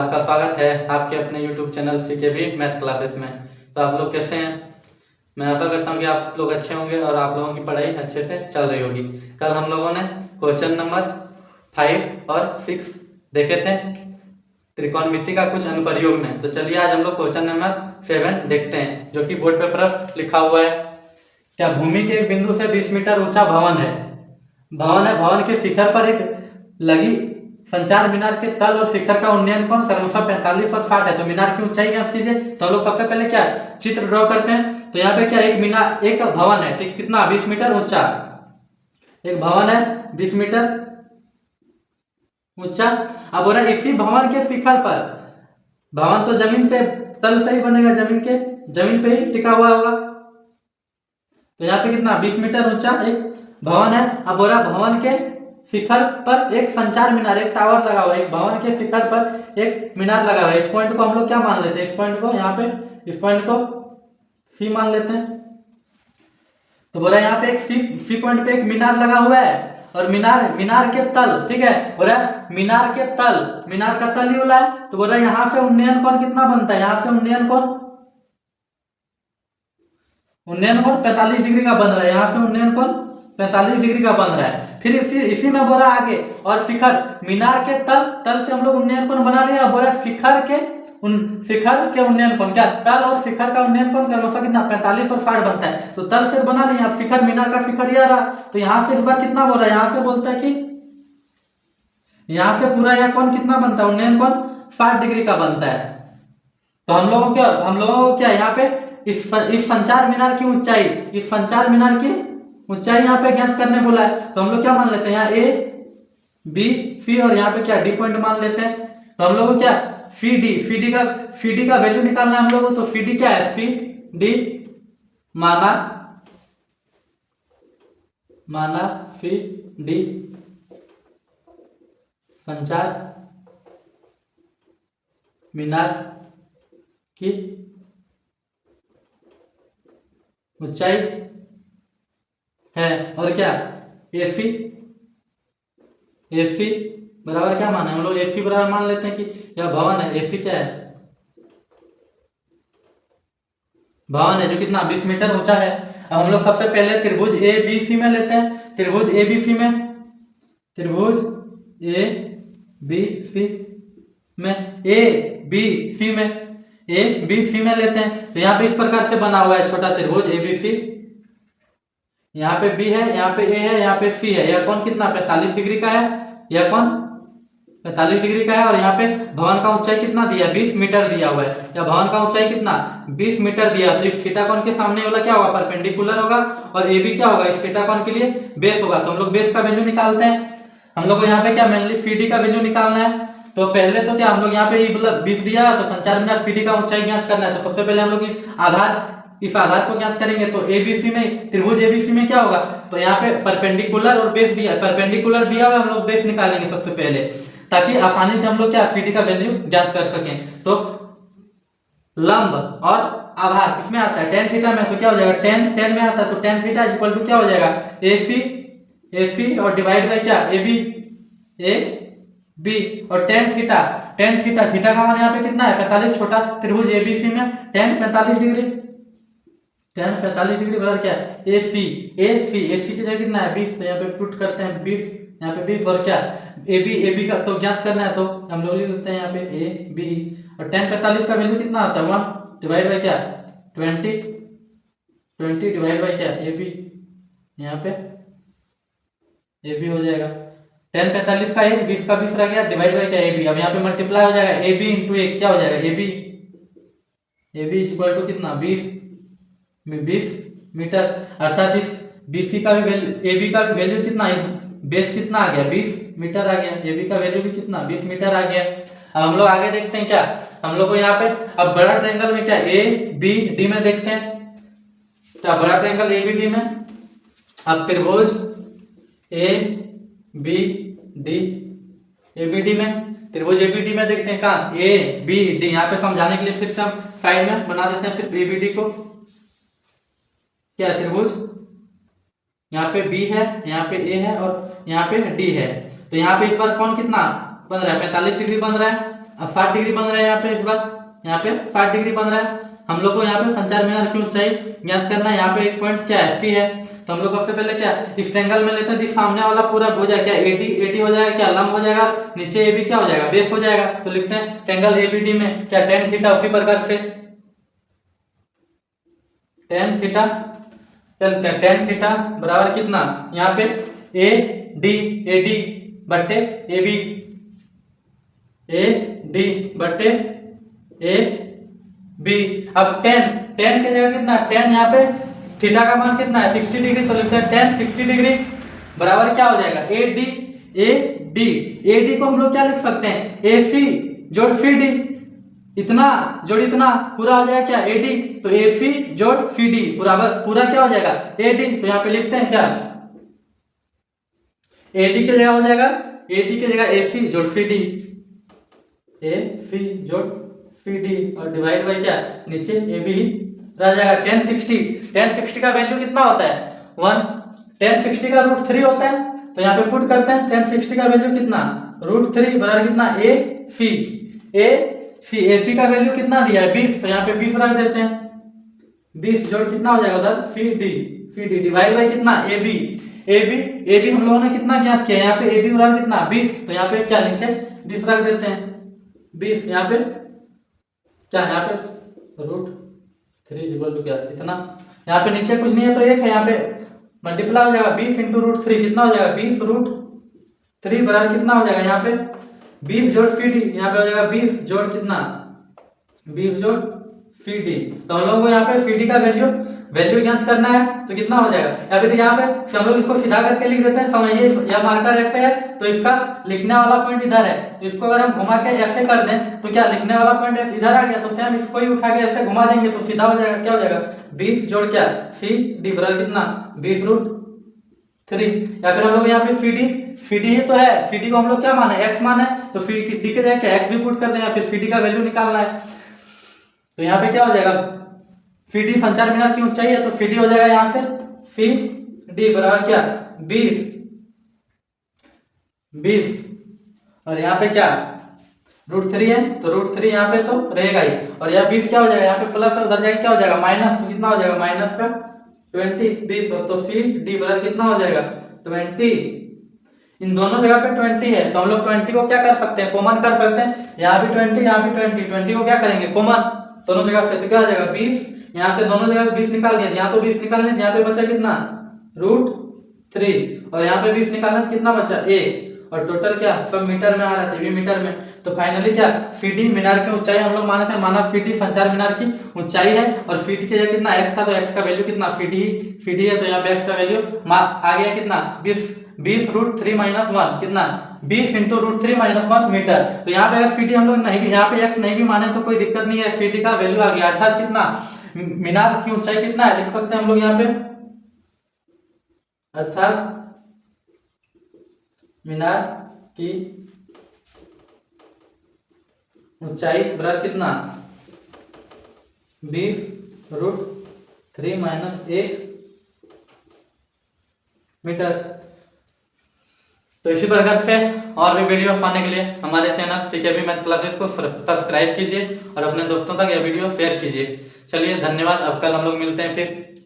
आपका स्वागत है आपके अपने YouTube चैनल सीकेबी मैथ क्लासेस में। तो आप लोग कैसे हैं? मैं आशा करता हूँ कि आप लोग अच्छे होंगे और आप लोगों की पढ़ाई अच्छे से चल रही होगी। कल हम लोगों ने क्वेश्चन नंबर 5 और 6 देखे थे त्रिकोणमिति का कुछ अनुप्रयोग में। तो चलिए आज हम लोग क्वेश्चन नंबर 7 देखते हैं, जो कि बोर्ड पे प्रश्न लिखा हुआ है। क्या भूमि के एक बिंदु से 20 मीटर ऊंचा भवन है। भवन के शिखर पर एक लगी संचार मीनार के तल और शिखर का उन्नयन कोण क्रमशः 45 और 60 है। तो मीनार की ऊंचाई ज्ञात कीजिए। तो हम लोग सबसे पहले क्या चित्र ड्रॉ करते हैं। तो यहाँ पे क्या एक मीनार, एक भवन है, ठीक, कितना 20 मीटर ऊंचा एक भवन है, 20 मीटर ऊंचा। अब बोला इसी भवन के शिखर पर, भवन तो जमीन से तल से ही बनेगा, जमीन पे ही टिका हुआ होगा। तो यहाँ पे कितना 20 मीटर ऊंचा एक भवन है। अब बोला भवन के शिखर पर एक संचार मीनार, एक टावर लगा हुआ है। इस भवन के शिखर पर एक मीनार लगा हुआ है। इस पॉइंट को हम लोग क्या मान लेते हैं, इस पॉइंट को यहाँ पे, इस पॉइंट को सी मान लेते हैं। तो बोला यहाँ पे एक सी पॉइंट पे एक मीनार लगा हुआ है और मीनार के तल, ठीक है, बोला मीनार के तल, मीनार का तल ही बोला है। तो बोला यहाँ से उन्नयन कोण कितना बनता है, यहाँ से उन्नयन कोण 45 डिग्री का बन रहा है। यहाँ से उन्नयन कोण 45 डिग्री का बन रहा है। फिर इसी में बोला आगे और शिखर, मीनार के तल से हम लोग उन्नयन कोण बना लिया। बोला शिखर के उन्नयन कोण, क्या तल और शिखर का उन्नयन कोण क्रमशः कितना 45 और 60 बनता है। तो तल से बना लिया। अब शिखर, मीनार का शिखर यह रहा। तो यहाँ से इस बार कितना बोल रहा है, यहाँ से बोलता है कि यहाँ से पूरा यह कोण कितना बनता है, उन्नयन कोण 60 डिग्री का बनता है। तो हम लोगों को क्या यहाँ पे इस संचार मीनार की ऊंचाई, इस संचार मीनार की ऊंचाई यहाँ पे ज्ञात करने बोला है। तो हम लोग क्या मान लेते हैं, यहाँ ए बी सी और यहाँ पे क्या डी पॉइंट मान लेते हैं। तो हम लोग को क्या सी डी का वैल्यू निकालना है हम लोग को। तो सी डी क्या है, सी डी माना सी डी संचार मीनार की ऊंचाई है। और क्या एसी बराबर क्या माना है हम लोग, एसी बराबर मान लेते हैं कि यह भवन है। एसी क्या है, भवन है जो कितना 20 मीटर ऊंचा है। अब हम लोग सबसे पहले त्रिभुज ए बी सी में लेते हैं। त्रिभुज ए बी सी में लेते हैं। तो यहाँ पे इस प्रकार से बना हुआ है छोटा त्रिभुज ए बी सी। यहाँ पे बी है, यहाँ पे ए है, यहाँ पे सी है। यह कोण कितना 45 डिग्री का है, यह कोण 45 डिग्री का है। और यहाँ पे भवन का ऊंचाई कितना दिया, 20 मीटर दिया हुआ है। या भवन का ऊंचाई कितना 20 मीटर दिया। तो इस थीटा कोण के सामने वाला क्या होगा, परपेंडिकुलर होगा। और ए बी क्या होगा, इस थीटा कोण के लिए बेस होगा। तो हम लोग बेस का वैल्यू निकालते हैं। हम लोग को यहाँ पे क्या मेनली सी डी का वैल्यू निकालना है। तो पहले तो क्या हम लोग यहाँ पे 20 दिया, तो संचार मीनार सी डी का ऊंचाई ज्ञात करना है। तो सबसे पहले हम लोग इस आधार को ज्ञात करेंगे। तो एबीसी में, त्रिभुज एबीसी में क्या होगा, तो यहाँ पे परपेंडिकुलर और बेस दिया, परपेंडिकुलर दिया हुआ, हम लोग बेस निकालेंगे सबसे पहले, ताकि आसानी से हम लोग क्या सीडी का वैल्यू ज्ञात कर सकें। तो लंब और आधार किसमें आता है, टेन थीटा में। तो क्या हो जाएगा, टेन में आता है। तो टेन थीटा इक्वल टू क्या हो जाएगा, एसी और डिवाइड बाय क्या ए बी और टेन थीटा का मान यहाँ पे कितना है 45। छोटा त्रिभुज एबीसी में टेन 45 डिग्री बराबर क्या है एसी की जगह कितना है 20। तो यहाँ पे पुट करते हैं 20, यहाँ पे 20 और क्या ए बी का तो ज्ञात करना है। तो हम लोग लिख लेते हैं यहाँ पे ए बी। और टेन 45 का वैल्यू कितना आता है 1 डिवाइड बाई क्या 20 डिवाइड बाई क्या ए बी। यहाँ पे ए बी हो जाएगा 10 45 का 1, 20 का 20 रह गया, डिवाइड बाई क्या ए बी। अब यहाँ पे मल्टीप्लाई हो जाएगा ए बी इंटू एक क्या हो जाएगा ए बी इक्वल टू कितना 20 मीटर। अर्थात इस बीसी का भी वैल्यू, ए बी का भी वैल्यू कितना, बेस कितना आ गया 20 मीटर आ गया। ए बी का वैल्यू भी कितना 20 मीटर आ गया। अब हम लोग आगे देखते हैं क्या, हम लोग को यहाँ पे अब बड़ा ट्रायंगल में क्या ए बी डी में देखते हैं। क्या बड़ा ट्रायंगल ए बी डी में, अब त्रिभुज ए बी डी में, त्रिभुज एबीडी में देखते हैं कहाँ ए बी डी। यहाँ पे समझाने के लिए फिर से हम साइड में बना देते हैं सिर्फ एबीडी को। क्या त्रिभुज, यहाँ पे बी है, यहाँ पे ए है और यहाँ पे डी है। तो यहाँ पे इस बार कौन कितना बन रहा है 45 डिग्री बन रहा है। अब 60 डिग्री बन रहा है यहाँ पे। इस बार यहाँ पे 60 डिग्री बन रहा है। हम लोग को यहाँ पे संचार मीनार की ऊंचाई ज्ञात करना है। यहाँ पे एक पॉइंट क्या है, सी है। तो हम लोग सबसे पहले क्या इस ट्रायंगल में लेते हैं, तो सामने वाला पूरा भुजा क्या एडी हो जाएगा, क्या लंब हो जाएगा, नीचे ए बी क्या हो जाएगा, बेस हो जाएगा। तो लिखते हैं ट्रायंगल एबीडी में क्या tan थीटा, उसी प्रकार से tan थीटा चलते हैं। tan थीटा बराबर कितना, यहाँ पे ए डी बट्टे ए डी बट्टे ए बी। अब tan की जगह कितना, tan यहाँ पे थीटा का मान कितना है 60 डिग्री, तो लिखते हैं tan 60 डिग्री बराबर क्या हो जाएगा ए डी को हम लोग क्या लिख सकते हैं, ए सी जोड़ फी डी, इतना जोड़ इतना पूरा हो जाएगा क्या ए डी, तो ए सी जोड़ फी डी पूरा क्या हो जाएगा ए डी। तो यहाँ पे लिखते हैं क्या ए डी की जगह हो जाएगा ए सी जोड़ फी डी, ए सी जोड़ फी डी और डिवाइड बाई क्या नीचे ए बी रह जाएगा। tan 60 का वैल्यू कितना होता है 1, tan 60 का √3 होता है। तो यहाँ पे पुट करते हैं tan 60 का वैल्यू कितना √3 बराबर कितना ए सी का वैल्यू कितना दिया है 20, तो यहाँ पे 20 रख देते हैं। 20 जोड़ कितना हो जाएगा उधर फी डी डिवाइड बाई कितना ए बी हम लोगों ने कितना ज्ञात किया, यहाँ पे ए बी बराबर कितना 20, तो यहाँ पे क्या नीचे 20 रख देते हैं। 20 यहाँ पे क्या, यहाँ पे √3 क्या इतना, यहाँ पे नीचे कुछ नहीं है तो एक है, यहाँ पे मल्टीप्लाई हो जाएगा 20 इंटू √3 कितना हो जाएगा 20 √3 बराबर कितना हो जाएगा, यहाँ पे 20 जोड़ फी डी, यहाँ पे हो जाएगा 20 जोड़ कितना 20 जोड़ फी डी। तो हम लोगों को यहाँ पे फी डी का वैल्यू ज्ञात करना है, तो कितना हो जाएगा, या फिर यहाँ पे हम लोग इसको सीधा करके लिख देते हैं। समझिए यह मार्कर ऐसे है तो इसका लिखने वाला पॉइंट इधर है, तो इसको अगर हम घुमा के ऐसे कर दें तो क्या लिखने वाला पॉइंट इधर आ गया, तो सेम इसको ही उठा के ऐसे घुमा देंगे तो सीधा हो जाएगा, क्या हो जाएगा 20 जोड़ क्या फी डी बराबर कितना 20 √3। या फिर हम लोग यहाँ पे फी डी ही तो है, फी डी को हम लोग क्या माने एक्स माने, तो फी डी के जगह क्या एक्स भी पुट कर दें, या फिर फी डी का वैल्यू निकालना है। तो यहाँ पे क्या हो जाएगा फी डी संचार मीनार की ऊंचाई है, तो फी डी हो जाएगा यहाँ से फी डी बराबर क्या 20 और यहाँ पे क्या √3 है, तो √3 यहाँ पे तो रहेगा ही, और यहाँ 20 क्या हो जाएगा, यहाँ पे प्लस है उधर जाएगा क्या हो जाएगा माइनस, तो कितना हो जाएगा माइनस का 20 तो फी डी बराबर कितना हो जाएगा 20। इन दोनों जगह पे 20 है, तो हम लोग 20 को क्या कर सकते हैं कॉमन कर सकते हैं, यहाँ भी 20 यहाँ भी 20 को क्या करेंगे कॉमन दोनों जगह से, तो क्या हो जाएगा 20, यहाँ से दोनों जगह से 20 निकाल दिया, यहाँ तो 20 निकालने, यहाँ पे बचा कितना √3 और यहाँ पे 20 निकालना कितना बचा 1, और टोटल क्या सब मीटर में आ रहा था, ये भी मीटर में। तो फाइनली क्या फी डी मीनार की ऊंचाई हम लोग माने थे, माना फी डी संचार मीनार की ऊंचाई है, और फी डी के जगह कितना x था, तो x का वैल्यू कितना फी डी है, तो यहाँ पे x का वैल्यू आ गया कितना 20 √3 - 1 कितना 20 इंटू √3 - 1 मीटर। तो यहाँ पे अगर फी डी हम लोग नहीं भी यहाँ पे x नहीं भी माने तो कोई दिक्कत नहीं है, फी डी का वैल्यू आ गया, अर्थात कितना मीनार की ऊंचाई कितना है लिख सकते हैं हम लोग यहाँ पे, अर्थात मीनार की ऊंचाई बराबर कितना 20 √3 - 1 मीटर। तो इसी प्रकार से और भी वीडियो पाने के लिए हमारे चैनल पीकेबी मैथ क्लासेस को सब्सक्राइब कीजिए और अपने दोस्तों तक यह वीडियो शेयर कीजिए। चलिए धन्यवाद, अब कल हम लोग मिलते हैं फिर।